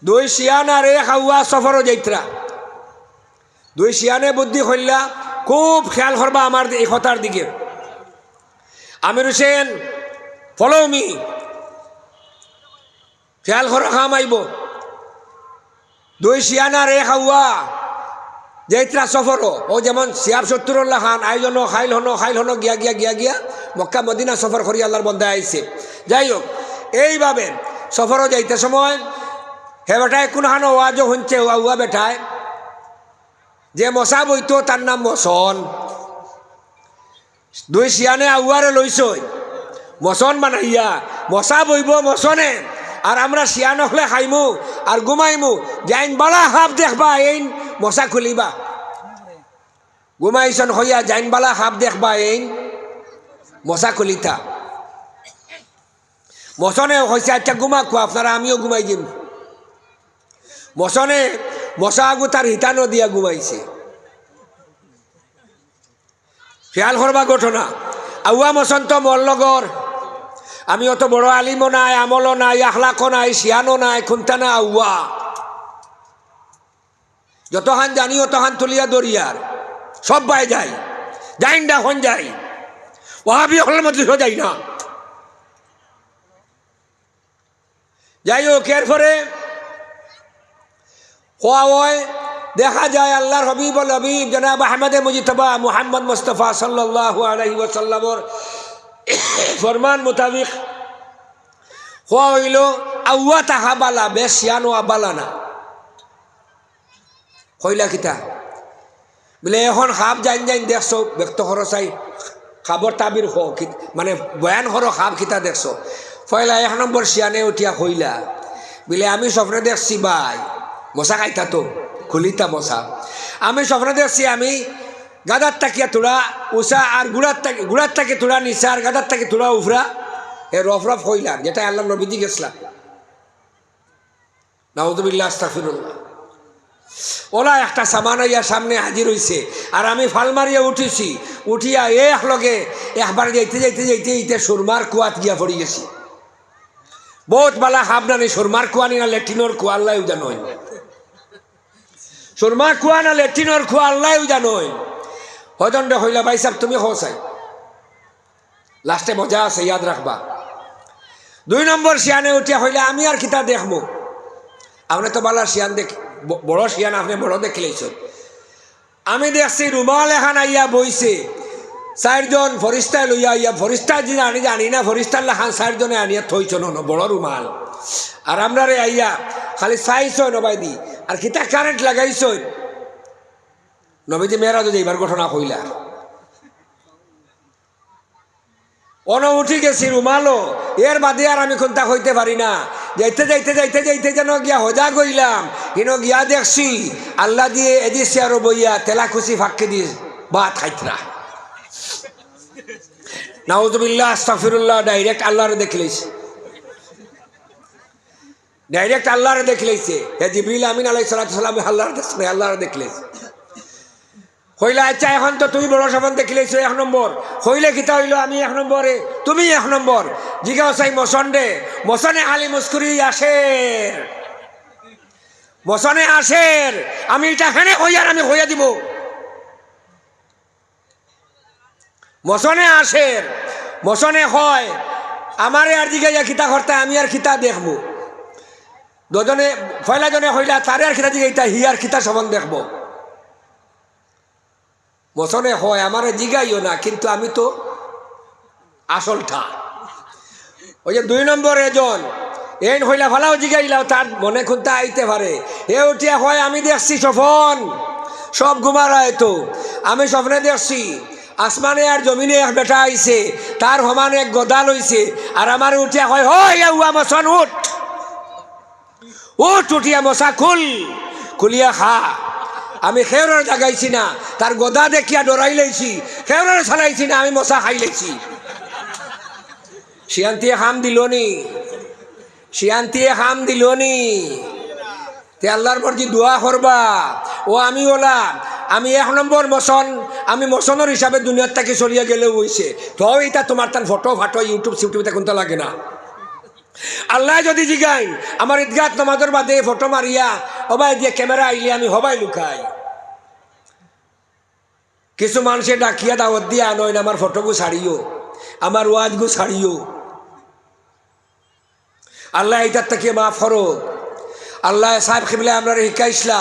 দুই শিয়ান আর এক আউয়া সফরও যাইত্রা। দুই শিয়ানে বুদ্ধি করলা খুব খেয়াল করবা আমার এই কথার দিকে। আমির হোসেন ফলো মি, খেয়াল করা খাম আইব। দুই শিয়ান আর এক আউয়া যাইত্রা সফরও, ও যেমন সিয়াব সত্তরুল্লাহ খান আইজন খাইল হন গিয়া গিয়া গিয়া গিয়া মক্কা মদিনা সফর করি আল্লাহর বন্ধা আইছে। যাই হোক, এইভাবে সফরও যাইতে সময় হে বেটায় কোনখানো ওয়াজও শুনছে আউয়া বেটায় যে মশা বইতো তার নাম মসন। দুই শিয়ানে আউয়ারে লইছই মসন বানাইয়া, মশা বইব মসনে আর আমরা শিয়ান হলে খাইমু আর ঘুমাইমু। যাইন বালা হাফ দেখবা এইন মশা খুলিবা, ঘুমাইছন হইয়া যাইন বালা হাফ দেখবা এইন মশা খুলিতা। মসনে হয়েছে আচ্ছা ঘুমা খোয়া আপনারা, আমিও ঘুমাই দিম। মসনে মশা আগু তার হিতানো দিয়া ঘুমাইছে। খেয়াল করবা ঘটনা। আউয়া মসন তো মল্লগর, আমি অত বড় আলিমও নাই, আমলও নাই, আখলাকও নাই, শিয়ানো নাই, খুনতানা আউয়া যতখান জানি অতখান তুলিয়া দরিয়ার সব বাই যাই, যাইন না হন যাই, ওহাবি হলের মধ্যে যাই না। যাই হোক, এরপরে হয় দেখা যায় আল্লাহর হবিবুল হবিব জনাব আহমদে মুজতবা মুহাম্মদ মুস্তাফা সাল্লাল্লাহু আলাইহি ওয়াসাল্লামর ফরমান মোতাবিক হওয়া হইল আউয়া তাহা বালা বেশ শিয়ানো আবালা না। কইলা কিতা বলে এখন খাপ যাইন যাইন দেখছো ব্যক্ত খরচাই খাবর তাবির মানে বয়ান করো খাপ কিতা দেখছো। পয়লা 1 নম্বর শিয়ানে উঠিয়া কইলা বলে আমি স্বপ্নে দেখছি ভাই মশা খাইতা তো খুলিতা মশা। আমি স্বপ্নে দেখছি আমি গাদার তাকিয়া তোলা উষা আর গুড়ার তাকে তোলা নিচা আর গাদার তাকে তোলা উফরা এ রফ রফ হইলাম, যেটা আল্লাহ নবীজি গেছিলাম। নাউযুবিল্লাহ আস্তাগফিরুল্লাহ। ওলা একটা সামান ইয়া সামনে হাজির হইছে আর আমি ফাল মারিয়া উঠেছি, উঠিয়া এক লগে একবার যাইতে যাইতে যাইতে এইতে সুরমার কুয়াত গিয়া পড়ি গেছি। বহুত বালা হাব না নেই, সুরমার কুয়া নি না লেট্রিনোর কুয়া আল্লাহ জানোই, সুরমার কুয়া না লেট্রিনোর কুয়া আল্লাহ জানোই। হদন্ড হইলা ভাই সাহেব তুমি হোসাই লাস্টে মজা আছে, ইয়াদ রাখবা। 2 নম্বর শিয়ানে উঠিয়া হইলে আমি আর কিতা দেখবো, আপনি তো বালা শিয়ান দেখ বড় শিয়ান, আপনি বড় দেখলেইছ। আমি দেখছি রুমাল এখান আইয়া বইছে 4 জন ফরিস্তায় লইয়া আইয়া, ফরিস্তা যিনি আনি জানি না, ফরিস্তার লাখান 4 জনে আনিয়া থইছ বড় রুমাল। আর আমরা রে আইয়া খালি চাইছ নবাইদি আর কিতা কারেন্ট লাগাইছ। নবীজি মেয়েরাজও যাইবার ঘটনা কইলা অন উঠি গেছি রুমালো, এর বাদে আর আমি কোনটা হইতে পারি না। যাইতে যাইতে যাইতে যাইতে যেন গিয়া হজা গইলাম, কিন্তু গিয়া দেখছি আল্লাহ দিয়ে এদিছে আরো বইয়া তেলা খুশি ফাঁককে দিয়ে ভাত খাইতরা। নাউযুবিল্লাহ আস্তাগফিরুল্লাহ। ডাইরেক্ট আল্লাহরে দেখলেছে, ডাইরেক্ট আল্লাহরে দেখলেছে। হে জিবরিল আমিন আলাইহিস সালাম আল্লাহরে দেখছে, আল্লাহরে দেখলেছে। হইলে আচ্ছা এখন তো তুমি বড় সফল দেখিলেছ 1 নম্বর, হইলে কিতা হইল আমি 1 নম্বরে তুমি 1 নম্বর। জিজ্ঞাসা চাই মসন্ডে মসনে আলী মুস্কুরি আসের, মসনে আসের আমি এটা হেনে হইয়ার আমি হইয়া দিব। মসনে আসের মসনে হয় আমারে আর জিজ্ঞাসা কিতা করতে, আমি আর কিতা দেখবো। দুজনে পয়লা জনে হইলা তারে আর কিতা জিজ্ঞাসা হিয়ার কিতা সবন দেখবো। মসনে হয় আমারে জিগাইও না, কিন্তু আমি তো আসলটা। ওই যে 2 নম্বর এজন এন হইলা ভালাও জিগাইলাও তার মনে খুনতা আইতে পারে। এ উঠিয়া হয় আমি দেখছি স্বপন সব ঘুমারায় তো, আমি স্বপ্নে দেখছি আসমানে আর জমিনে এক বেটা আইছে, তার সমান এক গদা লইছে। আর আমার উঠিয়া হয় হয় মসন উঠ উঠ, উঠিয়া মশা খুলিয়া খা। আমি খেউরের জাগাইছি না, তার গদা দেখিয়া ডরাই লাইছি, খেউরের ছাড়াইছি না, আমি মশা খাই লাইছি। শিয়ান্তিয়ে খাম দিল নি, শিয়ান্তিয়ে খাম দিল নি। তে আল্লাহর মর্জি দোয়া করবা। ও আমি ওলা আমি 1 নম্বর মসন, আমি মসনের হিসাবে দুনিয়ার থেকে চলিয়া গেলেও হইছে। তো এটা তোমার তার ফটো ফাটো ইউটিউব সিউটিউবে কোনটা লাগে না। আল্লাহ যদি জিগাই আমার ঈদগাহ নামাজের বাদে ফটো মারিয়া হবাই দিয়ে ক্যামেরা আইলে আমি হবাই লুকাই। কিছু মানুষে ডাকিয়া দাওয়াত দিয়ে আনয় না আমার ফটোগু ছাড়িও, আমার ওয়াজগু ছাড়িও। আল্লাহ এইটার থেকে মাফ করো। আল্লাহ সাহেব খিবলে আমরা শিকাইছিলা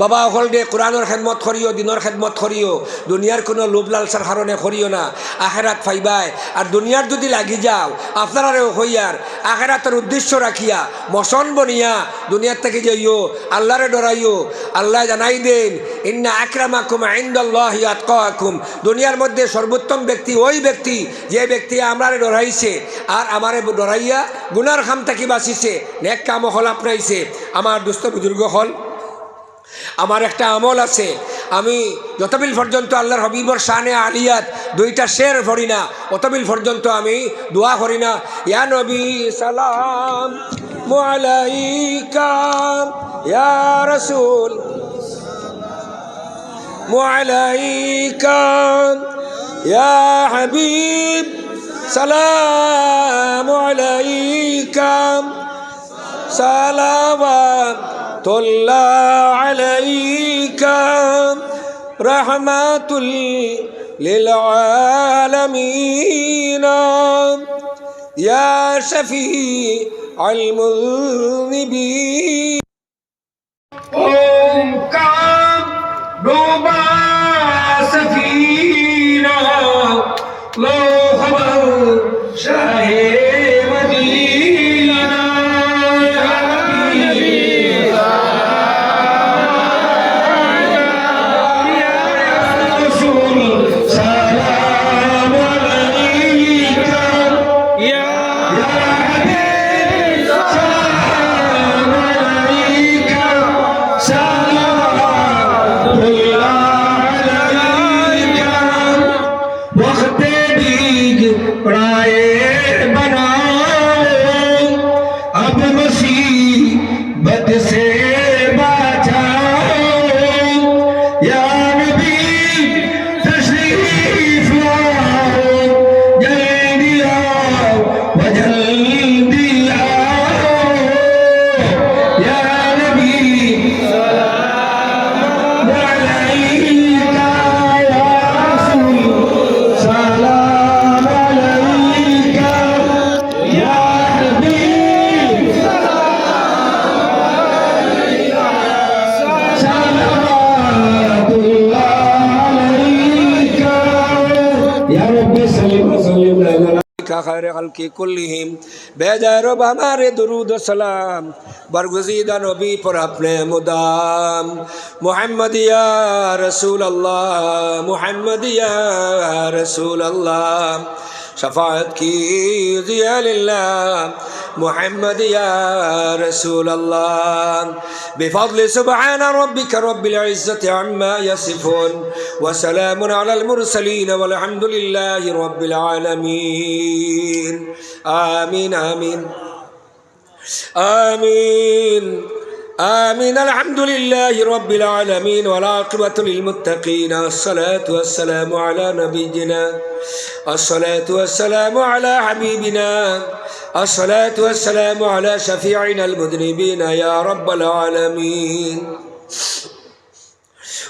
বাবা অকল দে কোরআনের খেদমত করিও, দিনের খেদমত করিও, দুনিয়ার কোনো লোভ লালসার কারণে করিও না, আখেরাত ফাইবাই। আর দুনিয়ার যদি লাগি যাও আপনারাও হইয়ার আখেরাতের উদ্দেশ্য রাখিয়া মসন বনিয়া দুনিয়ার থেকে যাইও, আল্লাহরে ডরাইও। আল্লাহ জানাই দেন ইন্না আকরামাকুম ইনদাল্লাহি আতকাকুম, দুনিয়ার মধ্যে সর্বোত্তম ব্যক্তি ওই ব্যক্তি যে ব্যক্তি আমরারে ডরাইছে আর আমারে ডরাইয়া গুনার খাম থেকে বাঁচিছে, নেক কাম হল আপনাইছে। আমার দুস্থ বুজুর্গ হল, আমার একটা আমল আছে, আমি যতবিল পর্যন্ত আল্লাহর হবিবর শানে আলিয়াত দুইটা শের পড়ি না অতবিল পর্যন্ত আমি দোয়া করি না। ইয়া নবী সালাম আলাইকা, ইয়া রাসূল আলাইকা, ইয়া হাবিব সালাম আলাইকা, সালাওয়াতুল্লাহ আলাইকা, রাহমাতুল লিল আলামিন, ইয়া শফীউল মুযনিবিন। ওম কাম ডোবা সফিনা লো খবর শাহে खैर खल्क़ि कुल्लिहिम, बेजाय रब हमारे दुरूद सलाम बरगुज़ीदा नबी पर अपने मुदाम। मुहम्मद या रसूल अल्लाह, मुहम्मद या रसूल अल्लाह, शफाअत कीजिए लिल्लाह, मुहम्मद या रसूल अल्लाह। बिफضل सुब्हान रब्बिक रब्बिल इज़्ज़ति अम्मा यसिफून व सलामुन अलल मुरसलीन वल्हम्दुलिल्लाहि रब्बिल आलमीन। आमीन आमीन आमीन आमीन। अल्हम्दुलिल्लाहि रब्बिल आलमीन वल आक़िबतु लिल मुत्तक़ीन। अस्सलातु वस्सलामु अला नबिय्यिना, अस्सलातु वस्सलामु अला हबीबिना, अस्सलातु वस्सलामु अला शफीइना अल मुज़निबीन या रब्बल आलमीन।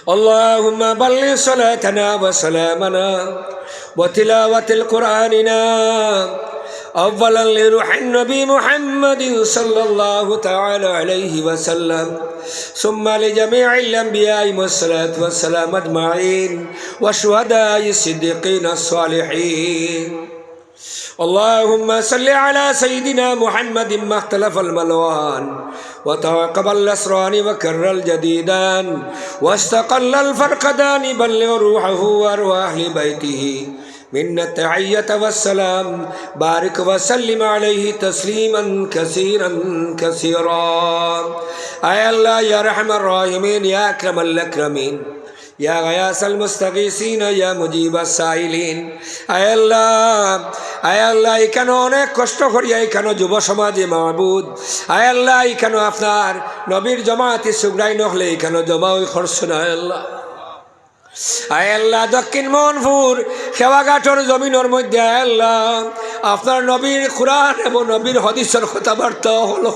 اللهم بلغ صلاتنا وسلامنا وتلاوة القرآننا أولا لروح النبي محمد صلى الله تعالى عليه وسلم، ثم لجميع الأنبياء والصلاة والسلام أجمعين والشهداء الصديقين الصالحين. اللهم صل على سيدنا محمد ما اختلف الملوان وتعاقب الأسران وكر الجديدان واستقل الفرقدان، بلغ روحه وأرواح أهل بيته منا التحية والسلام، بارك وسلم عليه تسليما كثيرا كثيرا. أي الله يا أرحم الراحمين، يا أكرم الأكرمين، या गयासल मुस्तगीसीन, या मुजीब साइलिन। आय अल्लाह এখানে অনেক কষ্ট করি, এখানে যুব সমাজে মাহবুদ। আয় আল্লাহ এখানে আপনার নবীর জমাতে সুগরাই নহলে এখানে জমা ওই খরচ না। আল্লাহ আয় আল্লাহ দক্ষিণ মোহনপুর খেওয়াঘাটর জমিনের মধ্যে আয় আল্লাহ আপনার নবীর কোরআন এবং নবীর হদিসের কথাবার্তা হলো